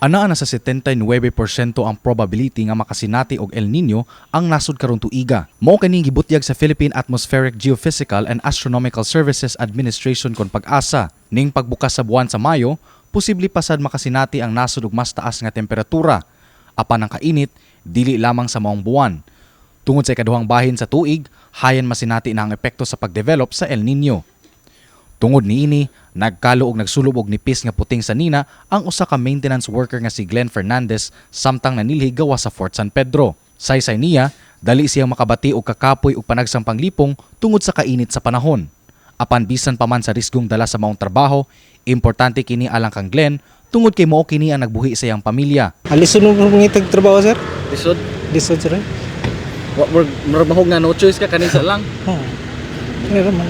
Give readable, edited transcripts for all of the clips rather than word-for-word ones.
Anaa na sa 79% ang probability nga makasinati og El Nino ang nasud karon tuiga. Mao kini gibutyag sa Philippine Atmospheric Geophysical and Astronomical Services Administration kon Pag-asa. Ning pagbukas sa buwan sa Mayo, posible pasad makasinati ang nasud og mas taas nga temperatura. Apan ang kainit dili lamang sa maong buwan. Tungod sa ikaduhang bahin sa tuig, hayan masinati na ang epekto sa pagdevelop sa El Nino. Tungod niini, nagkalo og nagsulob og nipis nga puting sanina ang usa ka maintenance worker nga si Glenn Fernandez samtang nanilhi gawa sa Fort San Pedro. Saysay niya, dali siyang makabati og kakapoy og panagsang panglipong tungod sa kainit sa panahon. Apan bisan pa man sa risgong dala sa maong trabaho, importante kini alang kang Glenn tungod kay mao kini ang nagbuhi sa iyang pamilya. Alison mo pangitag trabaho, sir? Lisod? Lisod, sir? Mahog na no choice ka kanisa lang. Pero man,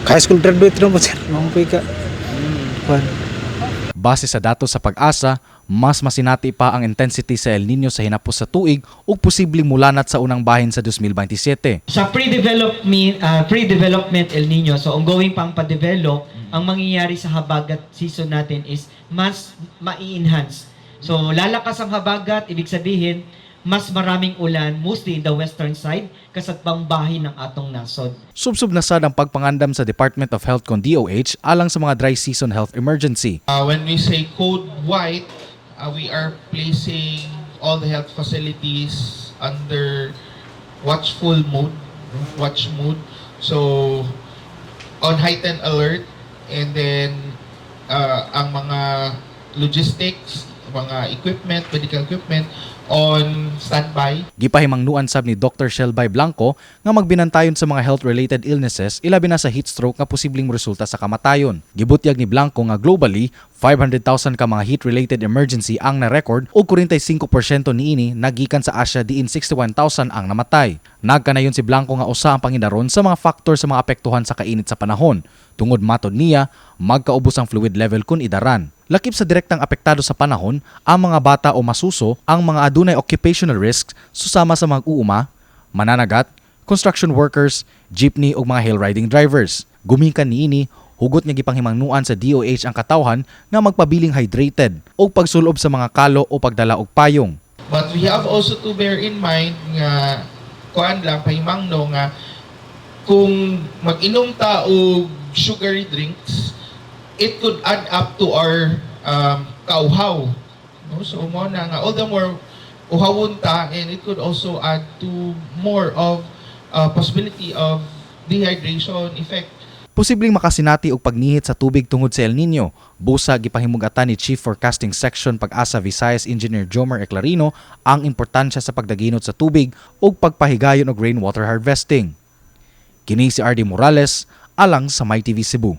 high school graduate na po, sir. Mampuy ka. Base sa datos sa Pag-asa, mas masinati pa ang intensity sa El Nino sa hinapos sa tuig ug posibleng mulanat sa unang bahin sa 2027. Sa pre-development El Nino, so ongoing pang pa-develop, ang mangyayari sa habagat season natin is mas ma-enhance. So lalakas ang habagat, ibig sabihin, mas maraming ulan, mostly in the western side, kasat pang bahin ng atong nasod. Subsub na sad ang pagpangandam sa Department of Health kon DOH alang sa mga dry season health emergency. When we say code white, we are placing all the health facilities under watch mode. So on heightened alert, and then ang mga logistics, mga equipment, medical equipment on standby. Gipahimangnuan sab ni Dr. Shelby Blanco nga magbinantayon sa mga health-related illnesses ilabi na sa heat stroke nga posibleng resulta sa kamatayon. Gibutyag ni Blanco nga globally 500,000 ka mga heat-related emergency ang na-record ug 45% niini nagikan sa Asia diin 61,000 ang namatay. Nagkanayon si Blanco nga usa ang pangindaron sa mga factor sa mga apektuhan sa kainit sa panahon. Tungod matod niya, magkaubos ang fluid level kun idaran. Lakip sa direktang apektado sa panahon, ang mga bata o masuso, ang mga adunay occupational risks susama sa mag-uuma, mananagat, construction workers, jeepney o mga hill riding drivers. Gumikan niini, hugot nga gipanghimangnuan sa DOH ang katawhan nga magpabiling hydrated o pagsulob sa mga kalo o pagdala og payong. But we have also to bear in mind nga kuan lang pahimangno nga kung mag-inom ta og sugary drinks, it could add up to our kauhaw. No? So mo na nga all the more uhawon ta, and it could also add to more of possibility of dehydration effect. Posibleng makasinati og pagnihit sa tubig tungod sa El Nino. Busa gipahimugatan ni Chief Forecasting Section Pag-asa Visayas Engineer Jomar Eclarino ang importansya sa pagdaginot sa tubig ug pagpahigayon og rainwater harvesting. Kini si RD Morales alang sa MyTV Cebu.